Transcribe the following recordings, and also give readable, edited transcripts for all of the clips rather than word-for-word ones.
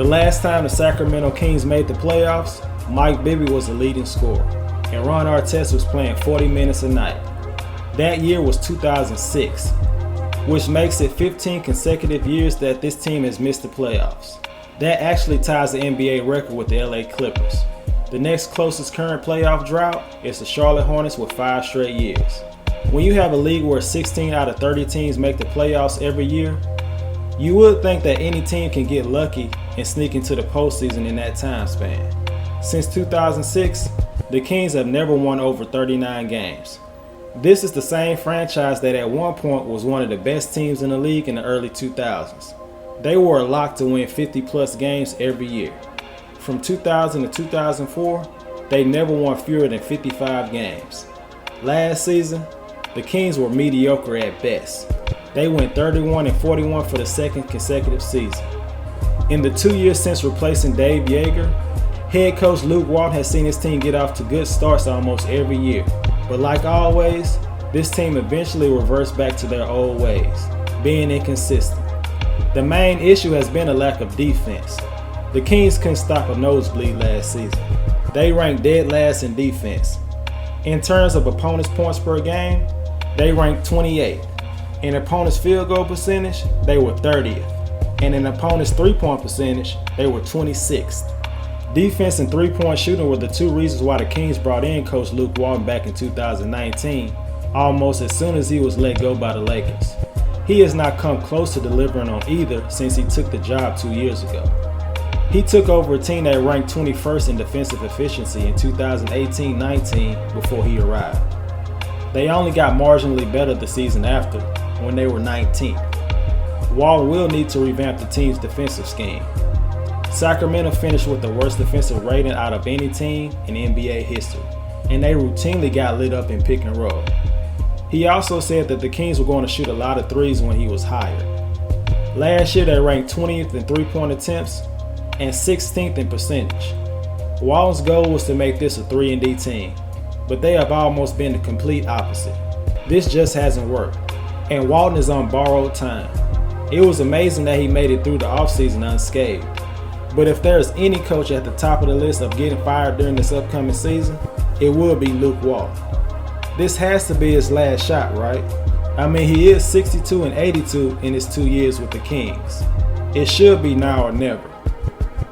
The last time the Sacramento Kings made the playoffs, Mike Bibby was the leading scorer, and Ron Artest was playing 40 minutes a night. That year was 2006, which makes it 15 consecutive years that this team has missed the playoffs. That actually ties the NBA record with the LA Clippers. The next closest current playoff drought is the Charlotte Hornets with 5 straight years. When you have a league where 16 out of 30 teams make the playoffs every year, you would think that any team can get lucky and sneak into the postseason in that time span. Since 2006, the Kings have never won over 39 games. This is the same franchise that at one point was one of the best teams in the league in the early 2000s. They were a lock to win 50-plus games every year. From 2000 to 2004, they never won fewer than 55 games. Last season, the Kings were mediocre at best. They went 31-41 for the second consecutive season. In the 2 years since replacing Dave Yeager, head coach Luke Walton has seen his team get off to good starts almost every year. But like always, this team eventually reverts back to their old ways, being inconsistent. The main issue has been a lack of defense. The Kings couldn't stop a nosebleed last season. They ranked dead last in defense. In terms of opponents' points per game, they ranked 28th. In opponents' field goal percentage, they were 30th. And in opponents' three-point percentage, they were 26th. Defense and three-point shooting were the two reasons why the Kings brought in Coach Luke Walton back in 2019, almost as soon as he was let go by the Lakers. He has not come close to delivering on either since he took the job 2 years ago. He took over a team that ranked 21st in defensive efficiency in 2018-19 before he arrived. They only got marginally better the season after, when they were 19th. Walton will need to revamp the team's defensive scheme. Sacramento finished with the worst defensive rating out of any team in NBA history, and they routinely got lit up in pick and roll. He also said that the Kings were going to shoot a lot of threes when he was hired. Last year they ranked 20th in three-point attempts and 16th in percentage. Walton's goal was to make this a 3-and-D team, but they have almost been the complete opposite. This just hasn't worked, and Walton is on borrowed time. It was amazing that he made it through the offseason unscathed. But if there's any coach at the top of the list of getting fired during this upcoming season, it will be Luke Walton. This has to be his last shot, right? I mean, he is 62-82 in his 2 years with the Kings. It should be now or never.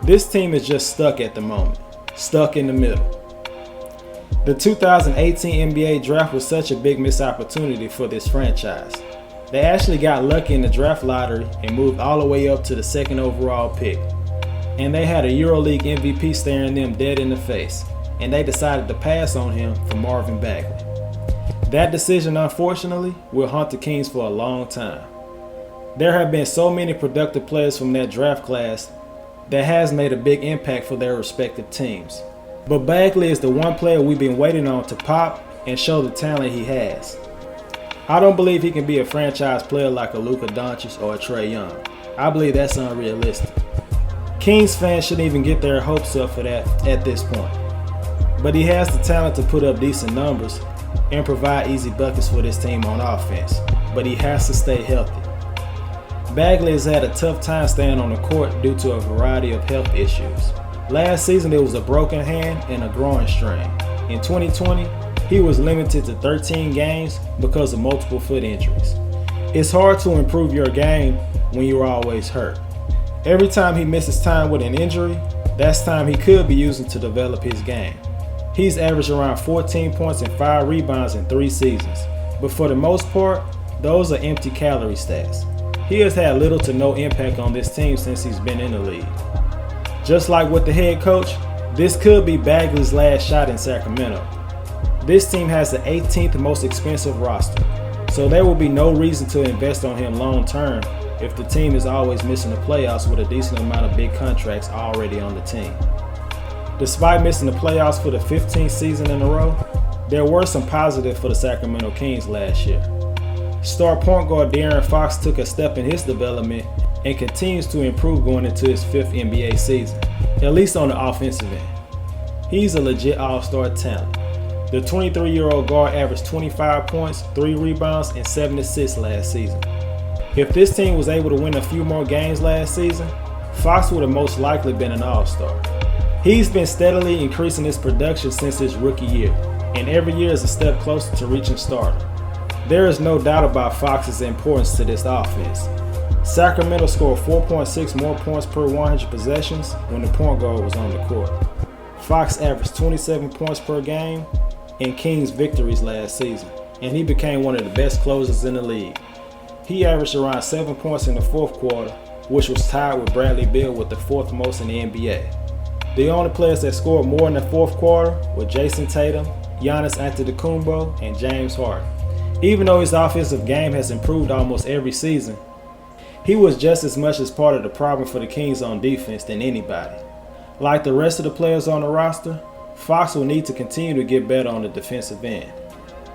This team is just stuck at the moment, stuck in the middle. The 2018 NBA draft was such a big missed opportunity for this franchise. They actually got lucky in the draft lottery and moved all the way up to the second overall pick. And they had a EuroLeague MVP staring them dead in the face, and they decided to pass on him for Marvin Bagley. That decision, unfortunately, will haunt the Kings for a long time. There have been so many productive players from that draft class that has made a big impact for their respective teams. But Bagley is the one player we've been waiting on to pop and show the talent he has. I don't believe he can be a franchise player like a Luka Doncic or a Trae Young. I believe that's unrealistic. Kings fans shouldn't even get their hopes up for that at this point. But he has the talent to put up decent numbers and provide easy buckets for this team on offense. But he has to stay healthy. Bagley has had a tough time staying on the court due to a variety of health issues. Last season it was a broken hand and a groin strain. In 2020, he was limited to 13 games because of multiple foot injuries. It's hard to improve your game when you're always hurt. Every time he misses time with an injury, that's time he could be using to develop his game. He's averaged around 14 points and 5 rebounds in 3 seasons, but for the most part, those are empty calorie stats. He has had little to no impact on this team since he's been in the league. Just like with the head coach, this could be Bagley's last shot in Sacramento. This team has the 18th most expensive roster, so there will be no reason to invest on him long term if the team is always missing the playoffs with a decent amount of big contracts already on the team. Despite missing the playoffs for the 15th season in a row, there were some positives for the Sacramento Kings last year. Star point guard De'Aaron Fox took a step in his development and continues to improve going into his 5th NBA season, at least on the offensive end. He's a legit all-star talent. The 23-year-old guard averaged 25 points, 3 rebounds, and 7 assists last season. If this team was able to win a few more games last season, Fox would have most likely been an all-star. He's been steadily increasing his production since his rookie year, and every year is a step closer to reaching stardom. There is no doubt about Fox's importance to this offense. Sacramento scored 4.6 more points per 100 possessions when the point guard was on the court. Fox averaged 27 points per game in Kings victories last season, and he became one of the best closers in the league. He averaged around 7 points in the fourth quarter, which was tied with Bradley Beal with the fourth most in the NBA. The only players that scored more in the fourth quarter were Jason Tatum, Giannis Antetokounmpo, and James Harden. Even though his offensive game has improved almost every season, he was just as much as part of the problem for the Kings on defense than anybody. Like the rest of the players on the roster, Fox will need to continue to get better on the defensive end.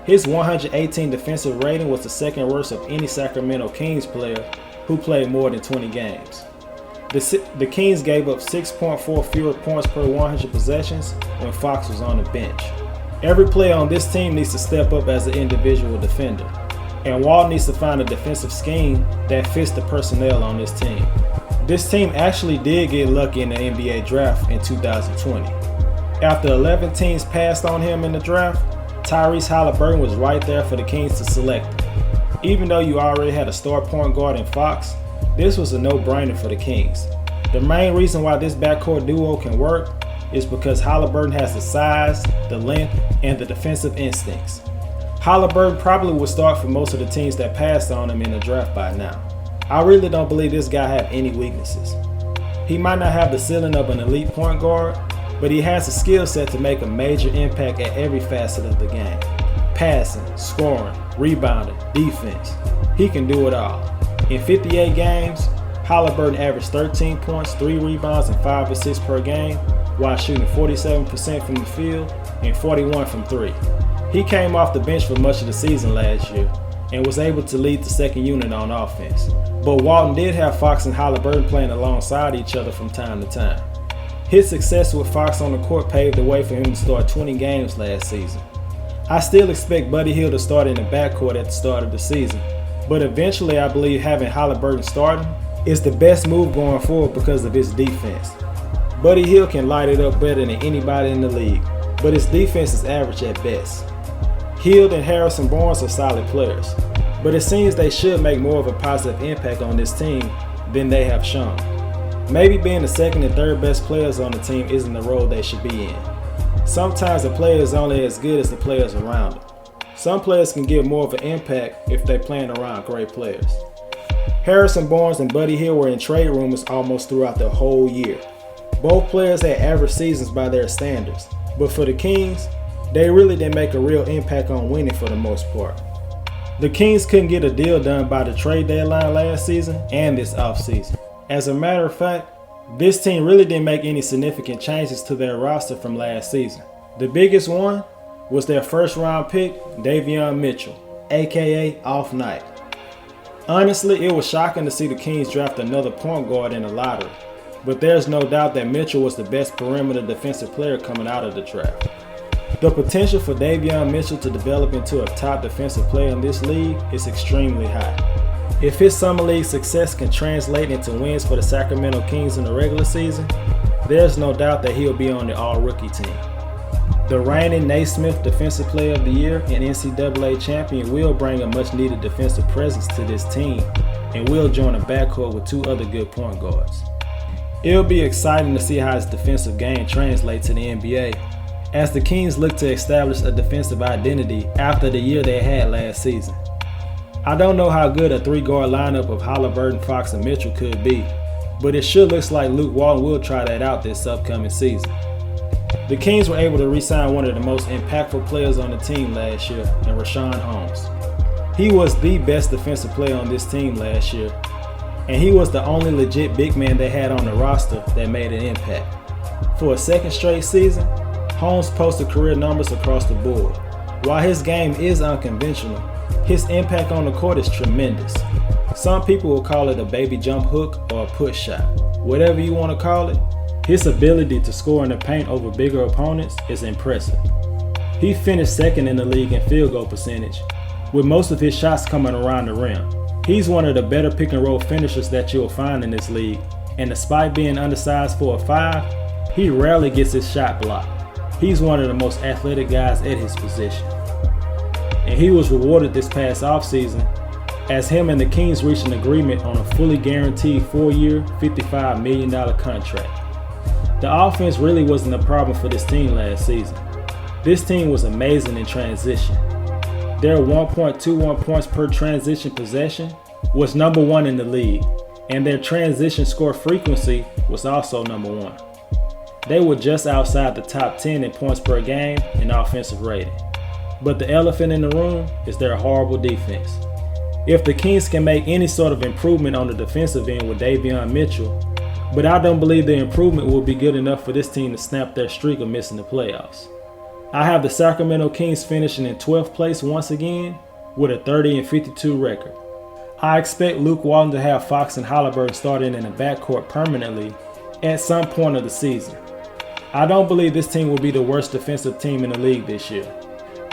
His 118 defensive rating was the second worst of any Sacramento Kings player who played more than 20 games. The Kings gave up 6.4 fewer points per 100 possessions when Fox was on the bench. Every player on this team needs to step up as an individual defender, and Walton needs to find a defensive scheme that fits the personnel on this team. This team actually did get lucky in the NBA draft in 2020. After 11 teams passed on him in the draft, Tyrese Haliburton was right there for the Kings to select him. Even though you already had a star point guard in Fox, this was a no-brainer for the Kings. The main reason why this backcourt duo can work is because Haliburton has the size, the length, and the defensive instincts. Haliburton probably would start for most of the teams that passed on him in the draft by now. I really don't believe this guy has any weaknesses. He might not have the ceiling of an elite point guard, but he has the skill set to make a major impact at every facet of the game. Passing, scoring, rebounding, defense. He can do it all. In 58 games, Haliburton averaged 13 points, 3 rebounds, and 5 assists per game, while shooting 47% from the field and 41 from 3. He came off the bench for much of the season last year and was able to lead the second unit on offense. But Walton did have Fox and Haliburton playing alongside each other from time to time. His success with Fox on the court paved the way for him to start 20 games last season. I still expect Buddy Hield to start in the backcourt at the start of the season, but eventually I believe having Haliburton starting is the best move going forward because of his defense. Buddy Hield can light it up better than anybody in the league, but his defense is average at best. Hield and Harrison Barnes are solid players, but it seems they should make more of a positive impact on this team than they have shown. Maybe being the second and third best players on the team isn't the role they should be in. Sometimes the player is only as good as the players around them. Some players can give more of an impact if they're playing around great players. Harrison Barnes and Buddy Hield were in trade rumors almost throughout the whole year. Both players had average seasons by their standards, but for the Kings, they really didn't make a real impact on winning for the most part. The Kings couldn't get a deal done by the trade deadline last season and this offseason. As a matter of fact, this team really didn't make any significant changes to their roster from last season. The biggest one was their first round pick, Davion Mitchell, aka Off Night. Honestly, it was shocking to see the Kings draft another point guard in the lottery, but there's no doubt that Mitchell was the best perimeter defensive player coming out of the draft. The potential for Davion Mitchell to develop into a top defensive player in this league is extremely high. If his summer league success can translate into wins for the Sacramento Kings in the regular season, there's no doubt that he'll be on the all-rookie team. The reigning Naismith Defensive Player of the Year and NCAA champion will bring a much-needed defensive presence to this team and will join a backcourt with 2 other good point guards. It'll be exciting to see how his defensive game translates to the NBA as the Kings look to establish a defensive identity after the year they had last season. I don't know how good a 3-guard lineup of Haliburton, Fox, and Mitchell could be, but it sure looks like Luke Walton will try that out this upcoming season. The Kings were able to re-sign one of the most impactful players on the team last year in Richaun Holmes. He was the best defensive player on this team last year, and he was the only legit big man they had on the roster that made an impact. For a second straight season, Holmes posted career numbers across the board. While his game is unconventional, his impact on the court is tremendous. Some people will call it a baby jump hook or a push shot. Whatever you want to call it, his ability to score in the paint over bigger opponents is impressive. He finished second in the league in field goal percentage, with most of his shots coming around the rim. He's one of the better pick and roll finishers that you'll find in this league, and despite being undersized for a 5, he rarely gets his shot blocked. He's one of the most athletic guys at his position. And he was rewarded this past offseason as him and the Kings reached an agreement on a fully guaranteed 4-year, $55 million contract. The offense really wasn't a problem for this team last season. This team was amazing in transition. Their 1.21 points per transition possession was number 1 in the league, and their transition score frequency was also number 1. They were just outside the top 10 in points per game and offensive rating. But the elephant in the room is their horrible defense. If the Kings can make any sort of improvement on the defensive end with Davion Mitchell, but I don't believe the improvement will be good enough for this team to snap their streak of missing the playoffs. I have the Sacramento Kings finishing in 12th place once again with a 30-52 record. I expect Luke Walton to have Fox and Haliburton starting in the backcourt permanently at some point of the season. I don't believe this team will be the worst defensive team in the league this year.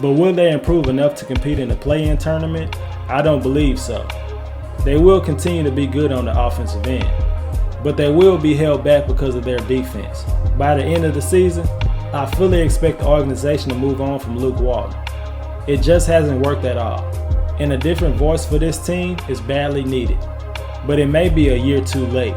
But will they improve enough to compete in the play-in tournament? I don't believe so. They will continue to be good on the offensive end, but they will be held back because of their defense. By the end of the season, I fully expect the organization to move on from Luke Walton. It just hasn't worked at all, and a different voice for this team is badly needed, but it may be a year too late.